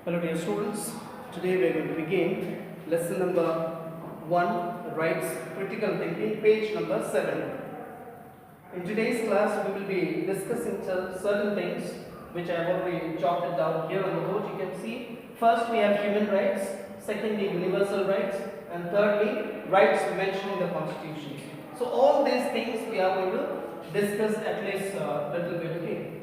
Hello dear students, today we are going to begin lesson number 1, rights, critical thinking, page number 7. In today's class we will be discussing certain things which I have already jotted down here on the board. You can see first we have human rights, secondly universal rights, and thirdly rights mentioned in the constitution. So all these things we are going to discuss at least a little bit, okay?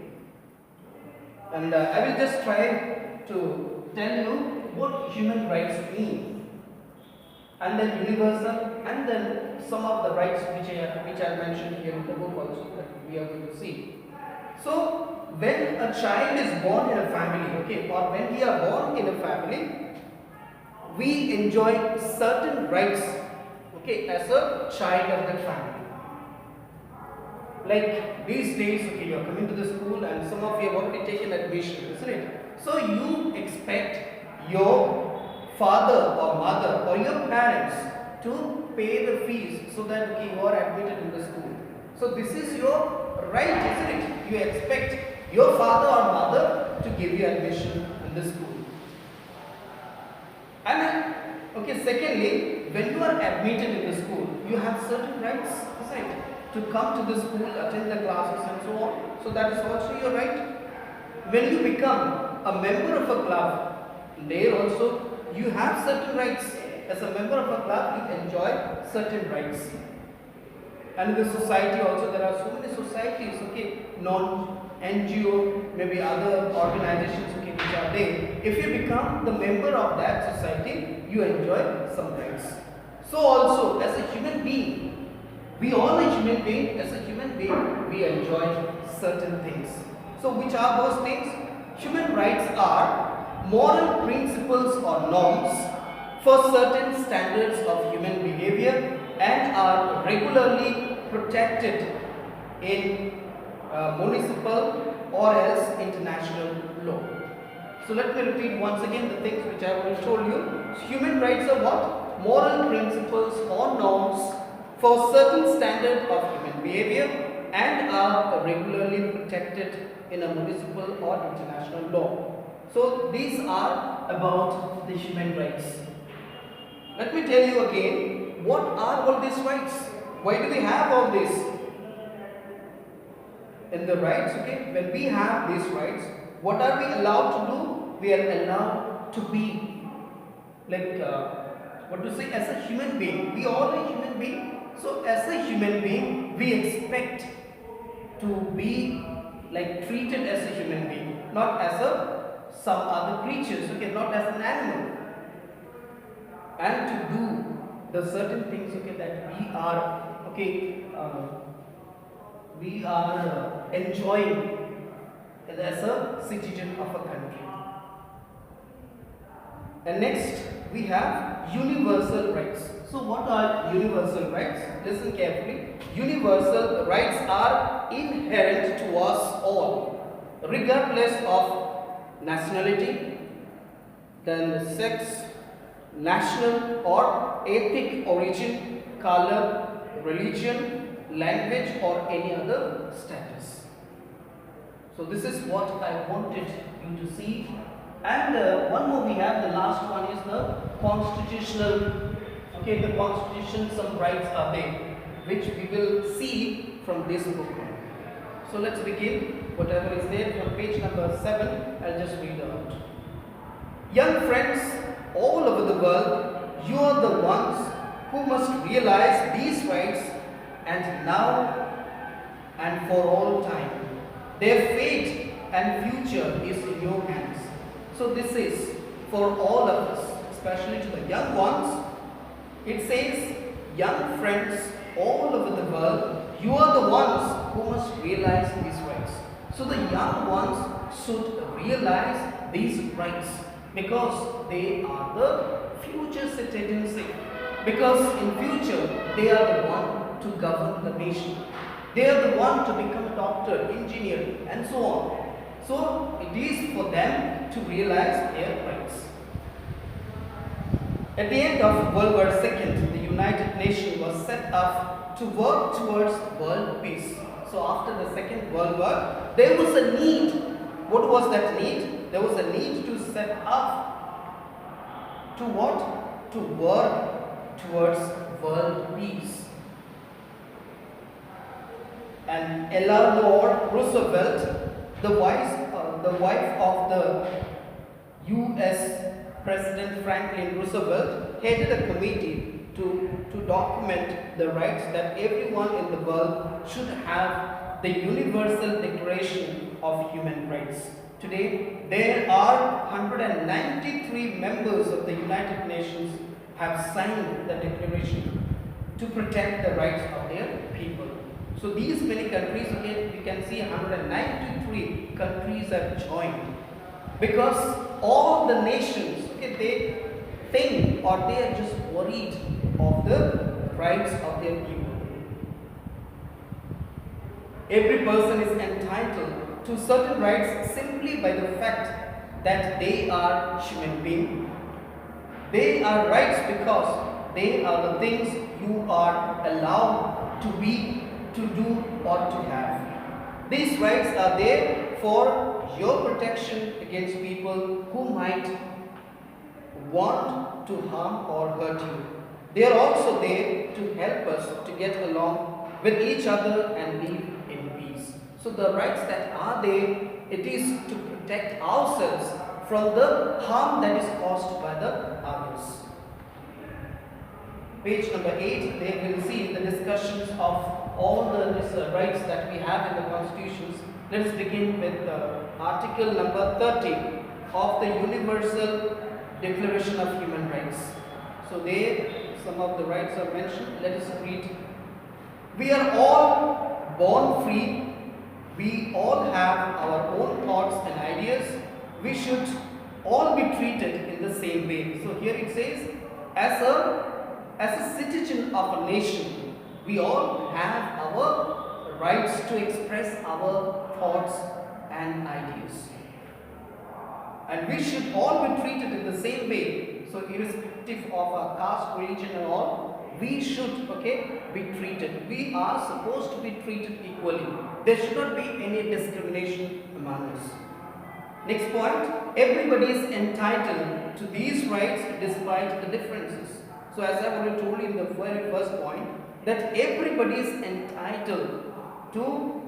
And I will just try to tell you what human rights mean, and then universal, and then some of the rights which I mentioned here in the book also that we are going to see. So when a child is born in a family, okay, or when we are born in a family, we enjoy certain rights, okay, as a child of the family. Like these days, okay, you are coming to the school and some of you have already taken admission, isn't it? So you expect your father or mother or your parents to pay the fees so that okay, you are admitted in the school. So this is your right, isn't it? You expect your father or mother to give you admission in the school. And okay, secondly, when you are admitted in the school, you have certain rights, isn't it? To come to the school, attend the classes and so on. So that is also your right. When you become a member of a club, there also you have certain rights. As a member of a club, you enjoy certain rights. And in the society also, there are so many societies, okay, non-NGO, maybe other organizations, okay, which are there. If you become the member of that society, you enjoy some rights. So also, as a human being, we all a human being, as a human being, we enjoy certain things. So which are those things? Human rights are moral principles or norms for certain standards of human behavior and are regularly protected in municipal or else international law. So let me repeat once again the things which I have already told you. Human rights are what? Moral principles or norms for certain standard of human behavior and are regularly protected in a municipal or international law. So these are about the human rights. Let me tell you again, what are all these rights? Why do we have all this? In the rights, okay, when we have these rights, what are we allowed to do? We are allowed to be like, what to say, as a human being. We are a human being. So as a human being, we expect to be like treated as a human being, not as some other creatures, okay, not as an animal, and to do the certain things, okay, that we are, okay, we are enjoying as a citizen of a country. And next we have universal rights. So what are universal rights? Listen carefully. Universal rights are inherent to us all, regardless of nationality, then sex, national or ethnic origin, color, religion, language or any other status. So this is what I wanted you to see. And one more we have, the last one is the constitutional, okay, the constitution, some rights are there, which we will see from this book. So let's begin, whatever is there from page number 7, I'll just read out. Young friends all over the world, you are the ones who must realize these rights and now and for all time. Their fate and future is in your hands. So this is for all of us, especially to the young ones. It says, young friends all over the world, you are the ones who must realize these rights. So the young ones should realize these rights because they are the future citizens. Because in future, they are the one to govern the nation. They are the one to become a doctor, engineer and so on. So it is for them to realize their rights. At the end of World War II, the United Nations was set up to work towards world peace. So after the Second World War, there was a need. What was that need? there was a need to set up to what? To work towards world peace. And Eleanor Roosevelt, the wife of the U.S. President Franklin Roosevelt, headed a committee to document the rights that everyone in the world should have the Universal Declaration of Human Rights. Today, there are 193 members of the United Nations have signed the declaration to protect the rights of their people. So these many countries, okay, we can see 193 countries have joined, because all the nations, okay, they think or they are just worried of the rights of their people. Every person is entitled to certain rights simply by the fact that they are human beings. They are rights because they are the things you are allowed to be, to do, or to have. These rights are there for your protection against people who might want to harm or hurt you. They are also there to help us to get along with each other and live in peace. So the rights that are there, it is to protect ourselves from the harm that is caused by the others. Page number 8, there will see the discussions of all the rights that we have in the constitutions. Let us begin with article number 30 of the Universal Declaration of Human Rights. So there some of the rights are mentioned. Let us read. We are all born free. We all have our own thoughts and ideas. We should all be treated in the same way. So here it says, as a citizen of a nation, we all have our rights to express our thoughts and ideas. And we should all be treated in the same way. So irrespective of our caste, religion and all, we should, okay, be treated. We are supposed to be treated equally. There should not be any discrimination among us. Next point, everybody is entitled to these rights despite the differences. So as I already told you in the very first point, that everybody is entitled to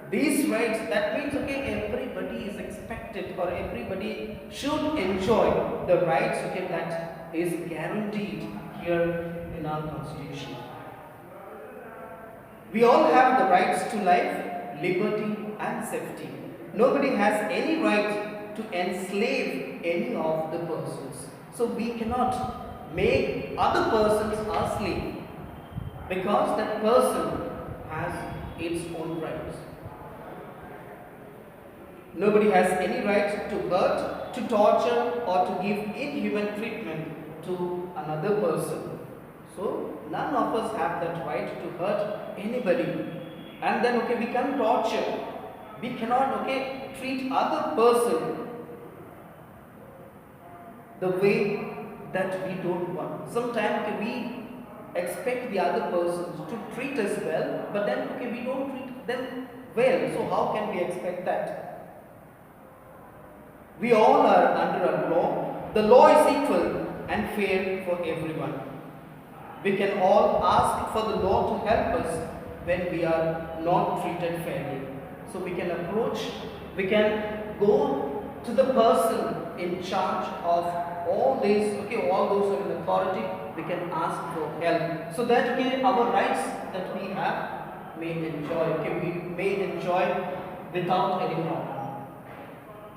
these rights. That means, okay, everybody is expected or everybody should enjoy the rights, okay, that is guaranteed here in our constitution. We all have the rights to life, liberty and safety. Nobody has any right to enslave any of the persons. So we cannot make other persons our slave, because that person has its own rights. Nobody has any right to hurt, to torture or to give inhuman treatment to another person. So none of us have that right to hurt anybody. And then, okay, we can torture. We cannot, okay, treat other person the way that we don't want. Sometimes, okay, we expect the other persons to treat us well, but then, okay, we don't treat them well. So how can we expect that? We all are under a law. The law is equal and fair for everyone. We can all ask for the law to help us when we are not treated fairly. So we can approach, we can go to the person in charge of all these, okay, all those who are in authority, we can ask for help. So that, okay, our rights that we have may enjoy, okay, we may enjoy without any problem.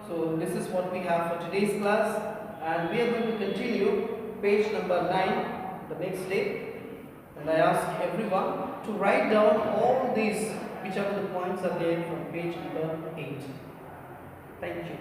So this is what we have for today's class, and we are going to continue page number 9 the next day. And I ask everyone to write down all these, whichever the points are there from page number 8. Thank you.